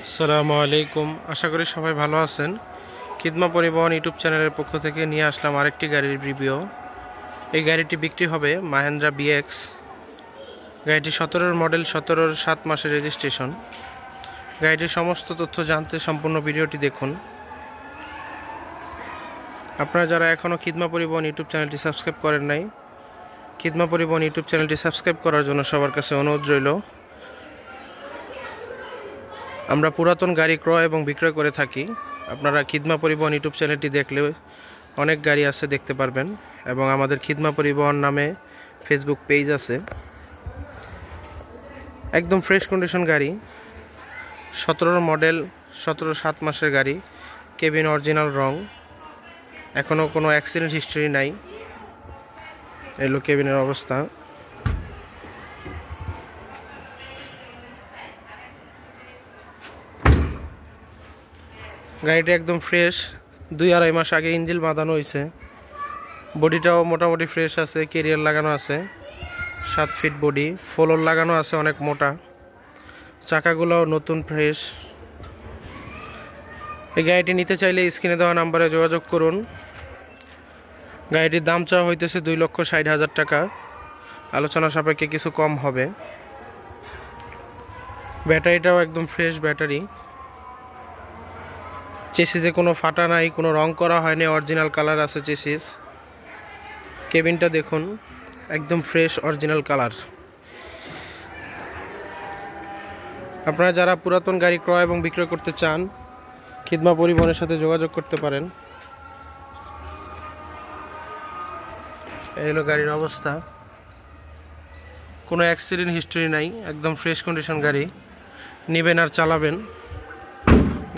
আসসালামু আলাইকুম। আশা করি সবাই ভালো আছেন। খিদমা পরিবহন ইউটিউব চ্যানেলের পক্ষ থেকে নিয়ে আসলাম আরেকটি গাড়ির রিভিউ। এই গাড়িটি বিক্রি হবে মাহেন্দ্রা বিএক্স। গাড়িটি 17-র মডেল, 17-র 7 মাসের রেজিস্ট্রেশন। গাড়িটির সমস্ত তথ্য জানতে সম্পূর্ণ ভিডিওটি দেখুন। আপনারা যারা এখনও খিদমা পরিবহন ইউটিউব চ্যানেলটি সাবস্ক্রাইব করেন নাই, খিদমা পরিবহন ইউটিউব চ্যানেলটি সাবস্ক্রাইব করার জন্য সবার কাছে অনুরোধ রইল। আমরা পুরাতন গাড়ি ক্রয় এবং বিক্রয় করে থাকি। আপনারা খিদমা পরিবহন ইউটিউব চ্যানেলটি দেখলে অনেক গাড়ি আছে দেখতে পারবেন, এবং আমাদের খিদমা পরিবহন নামে ফেসবুক পেজ আছে। একদম ফ্রেশ কন্ডিশন গাড়ি, 17-র মডেল, 17-র 7 মাসের গাড়ি। কেবিন অরিজিনাল রং, এখনও কোনো অ্যাক্সিডেন্ট হিস্ট্রি নাই। এলো কেবিনের অবস্থা। গাড়িটা একদম ফ্রেশ, 2-2.5 মাস আগে ইঞ্জিন বাঁধানো হয়েছে। বডিটাও মোটামুটি ফ্রেশ আছে, ক্যারিয়ার লাগানো আছে, 7 ফিট বডি, ফ্লোর লাগানো আছে অনেক মোটা। চাকাগুলোও নতুন ফ্রেশ। এই গাড়িটি নিতে চাইলে স্ক্রিনে দেওয়া নাম্বারে যোগাযোগ করুন। গাড়িটির দাম চাওয়া হইতেছে 2,60,000 টাকা। আলোচনা সাপেক্ষে কিছু কম হবে। ব্যাটারিটাও একদম ফ্রেশ ব্যাটারি। চেসিসে কোনো ফাটা নাই, কোনো রং করা হয়নি, অরিজিনাল কালার আছে চেসিস। কেবিনটা দেখুন, একদম ফ্রেশ অরিজিনাল কালার। আপনারা যারা পুরাতন গাড়ি ক্রয় এবং বিক্রয় করতে চান, খিদমা পরিবহনের সাথে যোগাযোগ করতে পারেন। এই হলো গাড়ির অবস্থা। কোনো অ্যাক্সিডেন্ট হিস্টরি নাই, একদম ফ্রেশ কন্ডিশন গাড়ি। নেবেন আর চালাবেন।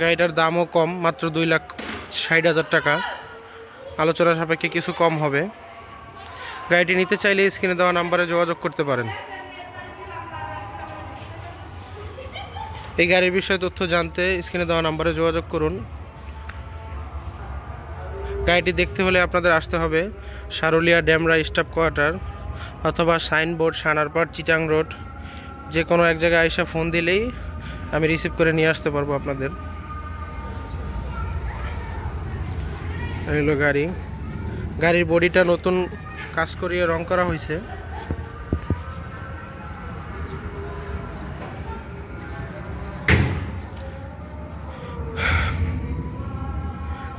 গাড়িটার দামও কম, মাত্র 2,60,000 টাকা। আলোচনা সাপেক্ষে কিছু কম হবে। গাড়িটি নিতে চাইলে স্ক্রিনে দেওয়া নাম্বারে যোগাযোগ করতে পারেন। এই গাড়ির বিষয়ে তথ্য জানতে স্ক্রিনে দেওয়া নাম্বারে যোগাযোগ করুন। গাড়িটি দেখতে হলে আপনাদের আসতে হবে সারুলিয়া ড্যামরা স্টাফ কোয়ার্টার, অথবা সাইনবোর্ড সানারপাড় চিটাং রোড। যে কোনো এক জায়গায় আইসা ফোন দিলেই আমি রিসিভ করে নিয়ে আসতে পারবো আপনাদের। এই হলো গাড়ি। গাড়ির বডিটা নতুন কাজ করিয়ে রং করা হয়েছে।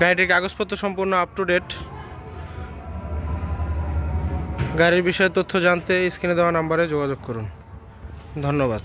গাড়িটির কাগজপত্র সম্পূর্ণ আপ টু ডেট। গাড়ির বিষয়ে তথ্য জানতে স্ক্রিনে দেওয়া নাম্বারে যোগাযোগ করুন। ধন্যবাদ।